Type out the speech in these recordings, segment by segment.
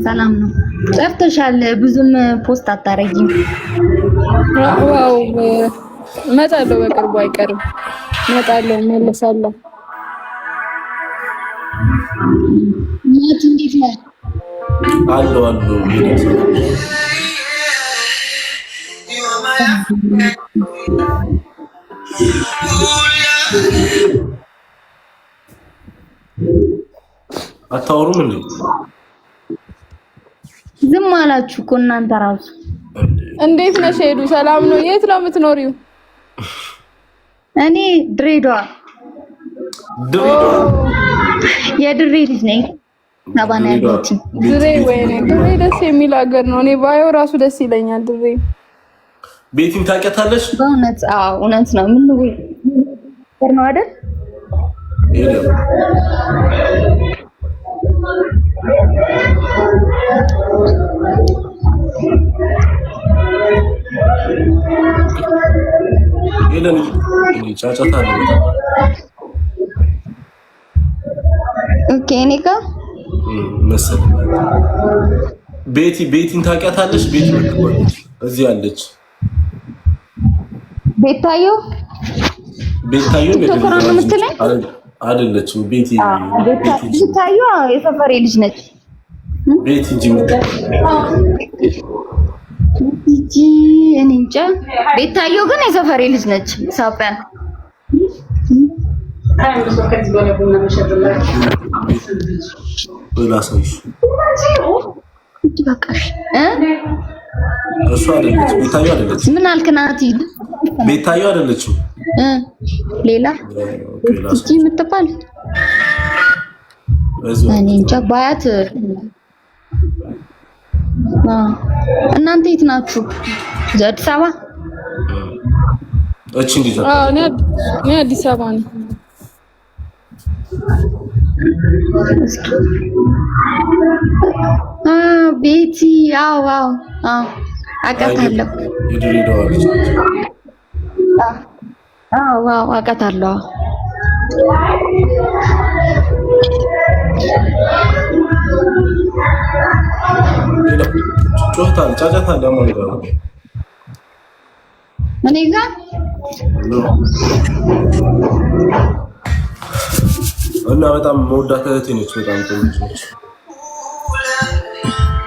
ሰላም ነው። ጠፍተሻል። ብዙም ፖስት አታረጊም። ዋው እመጣለሁ፣ በቅርቡ አይቀርም። እመጣለሁ፣ እመለሳለሁ። ማት እንዴት ነህ? አለው አታወሩም እንዴ? ዝም አላችሁ እኮ እናንተ ራሱ። እንዴት ነሽ ሄዱ? ሰላም ነው? የት ነው የምትኖሪው? እኔ ድሬዳዋ የድሬ ልጅ ነኝ። ናባና ያለች ድሬ። ወይኔ ድሬ ደስ የሚል ሀገር ነው። እኔ ባየው ራሱ ደስ ይለኛል። ድሬ ቤቲን ታውቂያታለሽ? በእውነት አዎ፣ እውነት ነው። ምን ነው አይደል? ሄለን ጫጫታ አለ። ኦኬ እኔ ጋር መሰለኝ ቤቲን ታውቂያታለሽ? ቤቲ መጥቷለች፣ እዚህ አለች። ቤታዮ ቶኮራ ነው የምትለኝ አይደለችም? ቤታዮ የሰፈሬ ልጅ ነች። ቤቲ እንጂ እኔ እንጃ። ቤታዮ ግን የሰፈሬ ልጅ ነች። ሳውቃን እሱ አይደለች። ቤታዮ አይደለች። ምን አልክ ናቲ? ቤታዮ አይደለችም። ሌላ እቺ የምትባል እኔ እንጃ። ባያት እናንተ የት ናችሁ? አዲስ አበባ? እቺ እንዴ? እኔ አዲስ አበባ ነኝ። ቤቲ አዎ አውቃታለሁ። የድሬዳዋ ልጅ አዎ አውቃታለሁ። ጮህታል፣ ጫጫታል። እኔ ጋር እና በጣም መወዳት እህቴ ነች። በጣም ጥሩ ነች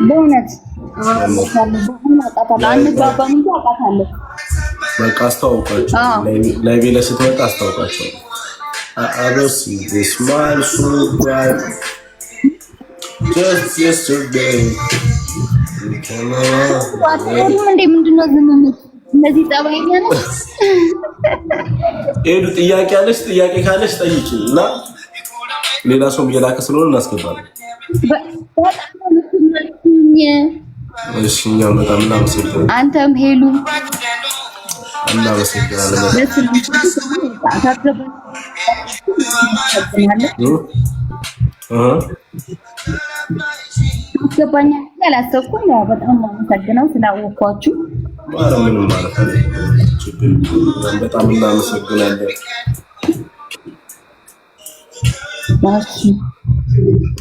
በእውነት። አንግባባም እንጂ አውቃታለሁ። በቃ አስተዋውቃቸው፣ ላይቬ ላይ ስትመጣ አስተዋውቃቸው። አበሲ ስማይል ሶ ብራይት just yesterday ምንድነው ዝምምት? እነዚህ ጸባይኛ ነው። ሄዱ ጥያቄ አለሽ? ጥያቄ ካለሽ ጠይቂ እና ሌላ ሰው እየላከ ስለሆነ እናስገባለን። እሺ እኛም በጣም እናመሰግናለን። አንተም ሄሉ እናመሰግናለን። ገባኛ ያላሰብኩኝ በጣም አመሰግናለሁ ስላወኳችሁ። ምንም ማለት አይደለም። በጣም እናመሰግናለን።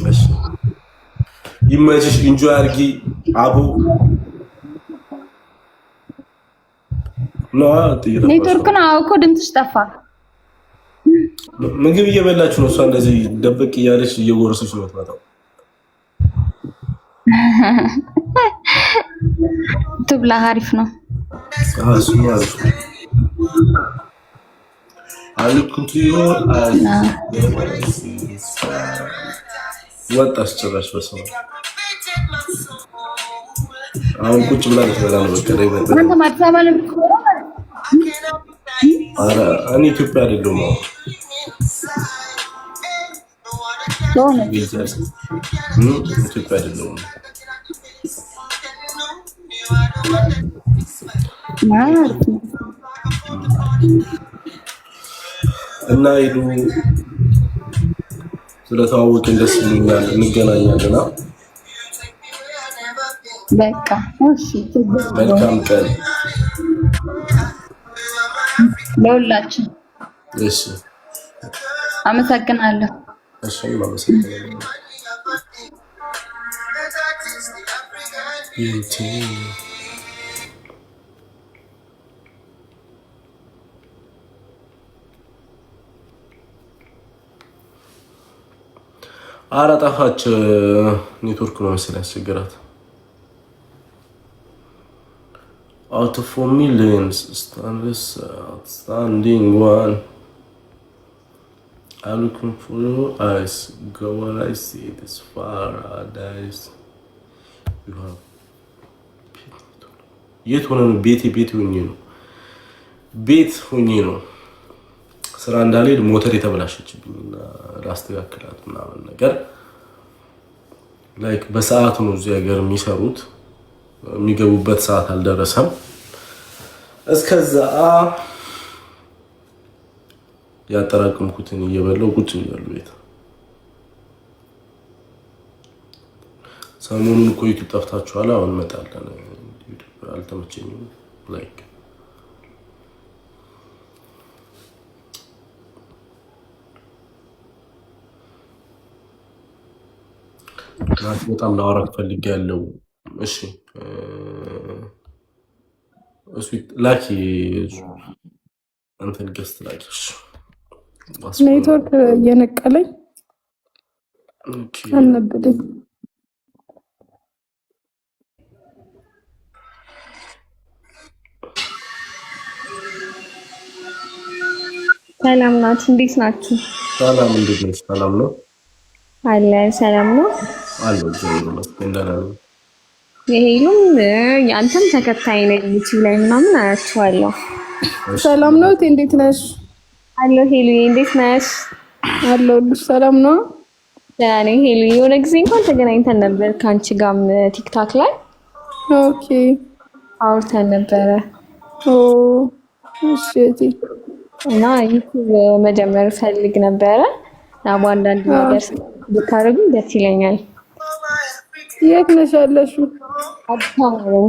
እሺ ይመችሽ፣ ኢንጆይ አድርጊ። አቡ ኔትወርክ ነው እኮ ድምፅሽ ጠፋ። ምግብ እየበላችሁ ነው። እሷ እንደዚህ ደበቅ እያለች እየጎረሰች ነው የምትመጣው። ትብላ፣ አሪፍ ነው። እሱ ማለት ነው። ወጣች ጭራሽ በሰው አሁን ቁጭ ብላ ልትበላ ነው። በቃ ላይ መጣ። አንተ አዲስ አበባ ነው የምትኖረው? ኧረ እኔ ኢትዮጵያ አይደለሁም። ኢትዮጵያ አይደለሁም። እና ሄዱ ስለተዋወቅን ደስ ይለኛል። እንገናኛለን። በቃ እሺ፣ መልካም ቀን ለሁላችን። እሺ፣ አመሰግናለሁ። እሺ፣ አመሰግናለሁ። አራጣፋች ኔትወርክ ነው መሰለኝ ያስቸገራት። out of 4 millions outstanding one I'm looking for your eyes go when I see this paradise you have የት ሆነ ነው ቤት ሆኜ ነው ስራ እንዳልሄድ ሞተር የተበላሸችብኝና ላስተካክላት ምናምን ነገር ላይክ በሰዓቱ ነው እዚህ ሀገር የሚሰሩት የሚገቡበት ሰዓት አልደረሰም እስከዛ ያጠራቀምኩትን እየበላው ቁጭ ብያለሁ ቤት ሰሞኑን እኮ ዩቲዩብ ጠፍታችኋል አሁን እንመጣለን አልተመቸኝም ላይክ በጣም ላወራክ ፈልጌያለሁ እሺ ስዊት ላኪ እንትን ገስት ላኪሽ ኔትወርክ እየነቀለኝ አልነበደም ሰላም ናችሁ እንዴት ናችሁ ሰላም እንዴት ነሽ ሰላም ነው አለ ሰላም ነው አሎ እንደናለ የሄሉም ያንተም ተከታይ ነኝ ዩቲዩብ ላይ ምናምን አያችኋለሁ ሰላም ነው እንዴት ነሽ አሎ ሄሉ እንዴት ነሽ አሎ ሰላም ነው ያኔ ሄሉ የሆነ ጊዜ እንኳን ተገናኝተን ነበር ካንቺ ጋርም ቲክቶክ ላይ ኦኬ አውርተን ነበረ ኦ እሺ እና ዩቲዩብ መጀመር ፈልግ ነበረ እና በአንዳንድ ነገር ብታረጉ ደስ ይለኛል የት ነሽ ያለሽው አባው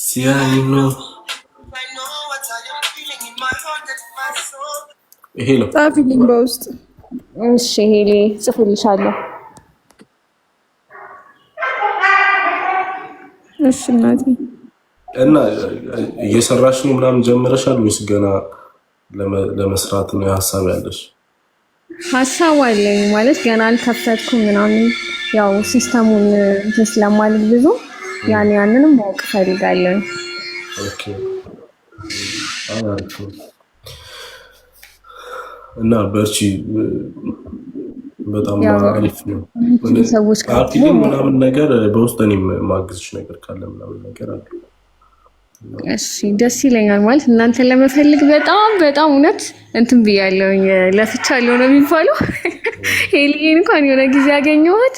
ሲያይኖ ሄሎ ጻፊልኝ በውስጥ እሺ ሄሊ ጽፍልሻለሁ እሺ እናቴ እና እየሰራሽ ነው ምናምን ጀምረሻል ወይስ ገና ለመስራት ነው ሐሳብ ያለሽ ሐሳብ አለኝ ማለት ገና አልከፈትኩም ምናምን ያው ሲስተሙን ስለማልል ብዙ ያንንም ማወቅ ፈልጋለሁ ኦኬ አሪፍ እና በርቺ በጣም አሪፍ ነው ሰዎች ካርቲን ምናምን ነገር በውስጥ እኔም ማግዝሽ ነገር ካለ ምናምን ነገር አለ እሺ ደስ ይለኛል ማለት እናንተ ለመፈልግ በጣም እውነት እንትን ብያለሁኝ ለፍቻለሁ ነው የሚባለው ሄሊን እንኳን የሆነ ጊዜ ያገኘሁት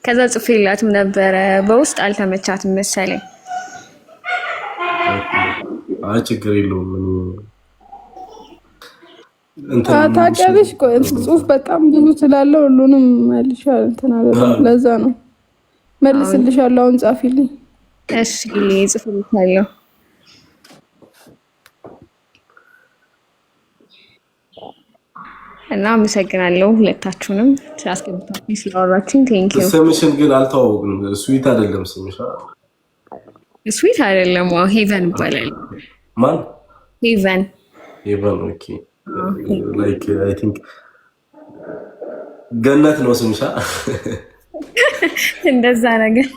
ከዛ ጽፌላትም ነበረ በውስጥ አልተመቻትም መሰለኝ አይ ችግር የለውም ታውቂያለሽ እኮ ጽሁፍ በጣም ብዙ ስላለው ሁሉንም መልሻል እንትን አለ ለዛ ነው መልስልሻለሁ አሁን ጻፊልኝ እሺ ጽፍልሻለሁ እና አመሰግናለሁ ሁለታችሁንም ስላስገባችሁኝ ስላወራችሁኝ ቴንኪው ስምሽን ግን አልተዋወቅንም ስዊት አይደለም ስምሽ ስዊት አይደለም ሄቨን ይባላል ማን ሄቨን ኦኬ ላይክ አይ ቲንክ ገነት ነው ስምሻ እንደዛ ነገር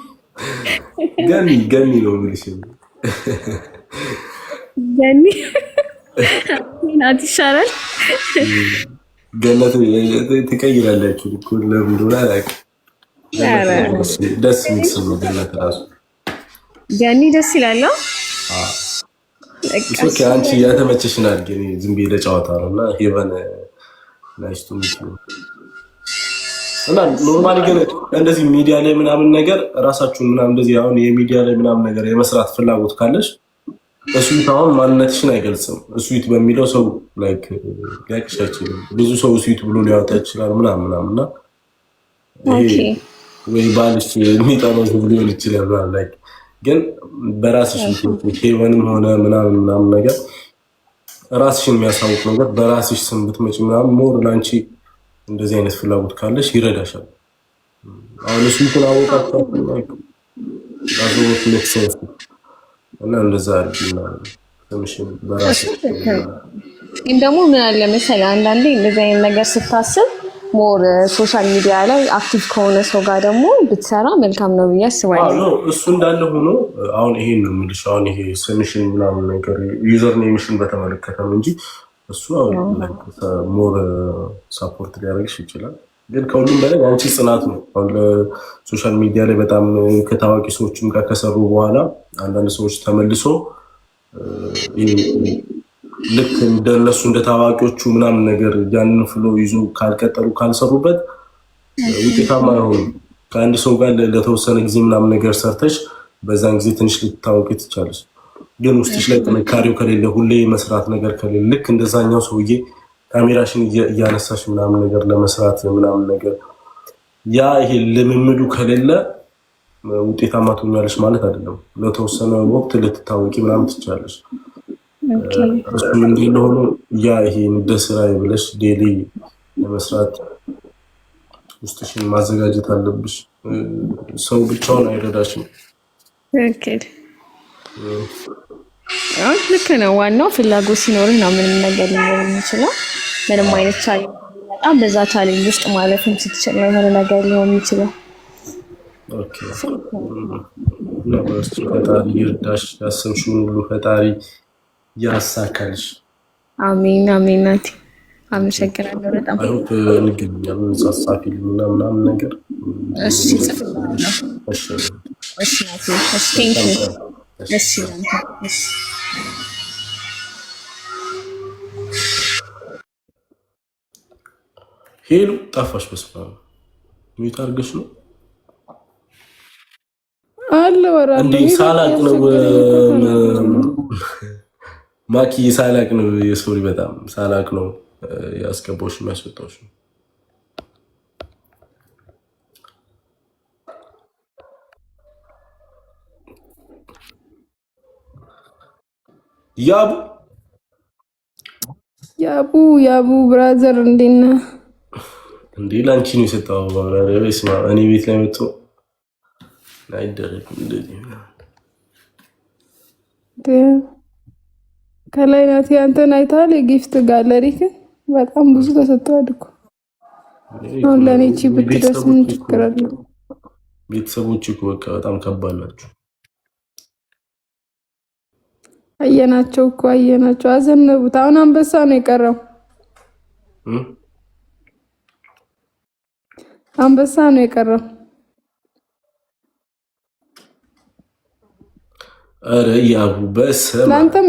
ገኒ ነው የሚልሽ ገኒ ናት ይሻላል ገነት ትቀይራለች እኮ ለምን እንደሆነ አላውቅም ደስ የሚል ስም ነው ገነት ራሱ ገኒ ደስ ይላል ኦኬ አንቺ ያተመቸሽን አድርጊ ዝም ብዬ ለጨዋታ ነውና ሄቨን ናይስ ቱ ሚት ዩ እና ኖርማሊ ግን እንደዚህ ሚዲያ ላይ ምናምን ነገር ራሳችሁን ምናምን እንደዚህ አሁን የሚዲያ ላይ ምናምን ነገር የመስራት ፍላጎት ካለሽ ስዊት አሁን ማንነትሽን አይገልጽም ስዊት በሚለው ሰው ላይክ ያቅሽ አይችልም ብዙ ሰው ስዊት ብሎ ሊያወጣ ይችላል ምናምንና ኦኬ ወይ ባልሽ የሚጠራው ሰው ሊሆን ይችላል ላይክ ግን በራስሽ ሄቨንም ሆነ ምናምን ነገር ራስሽን የሚያሳውቅ ነገር በራስሽ ስም ብትመጪ ምናምን ሞር ላንቺ እንደዚህ አይነት ፍላጎት ካለሽ ይረዳሻል። አሁን እሱ ተናወቃችሁ እና እንደዛ አድርጊና ትንሽም በራስ ግን ደግሞ ምን አለ መሰለህ አንዳንዴ እንደዚህ አይነት ነገር ስታስብ ሞር ሶሻል ሚዲያ ላይ አክቲቭ ከሆነ ሰው ጋር ደግሞ ብትሰራ መልካም ነው ብዬ አስባለሁ። እሱ እንዳለ ሆኖ አሁን ይሄን ነው የምልሽ። አሁን ይሄ ስምሽን ምናምን ነገር ዩዘር ኔምሽን በተመለከተ ነው እንጂ እሱ ሞር ሳፖርት ሊያደርግሽ ይችላል። ግን ከሁሉም በላይ አንቺ ጽናት ነው። አሁን ለሶሻል ሚዲያ ላይ በጣም ከታዋቂ ሰዎችም ጋር ከሰሩ በኋላ አንዳንድ ሰዎች ተመልሶ ልክ እንደነሱ እንደ ታዋቂዎቹ ምናምን ነገር ያንን ፍሎ ይዞ ካልቀጠሉ ካልሰሩበት ውጤታማ አይሆኑም። ከአንድ ሰው ጋር ለተወሰነ ጊዜ ምናምን ነገር ሰርተሽ በዛን ጊዜ ትንሽ ልትታወቂ ትቻለሽ። ግን ውስጥሽ ላይ ጥንካሬው ከሌለ ሁሌ መስራት ነገር ከሌለ ልክ እንደዛኛው ሰውዬ ካሜራሽን እያነሳሽ ምናምን ነገር ለመስራት ምናምን ነገር ያ ይሄ ልምምዱ ከሌለ ውጤታማ ትሆኛለሽ ማለት አይደለም። ለተወሰነ ወቅት ልትታወቂ ምናምን ትቻለሽ። እሱም እንዲህ ለሆኑ ያ ይሄ እንደ ስራ ብለሽ ዴሊ ለመስራት ውስጥሽን ማዘጋጀት አለብሽ። ሰው ብቻውን አይረዳሽም። ልክ ነው። ዋናው ፍላጎት ሲኖርህ ነው ምንም ነገር ሊኖር የሚችለው። ምንም አይነት ቻሌንጅ በጣም በዛ ቻሌንጅ ውስጥ ማለፍም ስትችል ነው የሆነ ነገር ሊሆን የሚችለው። ኦኬ ነበር ፈጣሪ ይርዳሽ። ያሰብሽውን ሁሉ ፈጣሪ ያሳካልሽ። አሜን አሜን። ናቲ አመሰግናለሁ በጣም። አይሆፕ እንገናኛለን። ጻጻፊልኝና ምናምን ነገር እሺ ጽፍልኛለሁ። እሺ እሺ ናቲ እሺ ቴንክ ዩ እሺ እሺ ሄሉ ጠፋሽ። በስመ አብ ሚዩት አድርገሽ ነው አለ ወራ እንዴ? ሳላቅ ነው ማኪ ሳላቅ ነው የሶሪ በጣም ሳላቅ ነው ያስገባሽ የሚያስወጣሽ ነው። ያቡ ብራዘር እንዴት ነህ? እንዴ ላንቺ ነው የሰጠው ባብራሪያ። በስማ እኔ ቤት ላይ መጥቶ አይደረግም እንደዚህ ከላይ ናት። ያንተን አይተሃል? የጊፍት ጋለሪክን በጣም ብዙ ተሰጥቷል እኮ። አሁን ለኔ እቺ ብትደርስ ምን ችግር አለ? ቤተሰቦች እኮ በቃ በጣም ከባድ ናቸው። አየናቸው እኮ አየናቸው። አዘነቡት። አሁን አንበሳ ነው የቀረው። አንበሳ ነው የቀረው። አረ ያቡ በሰማ ላንተም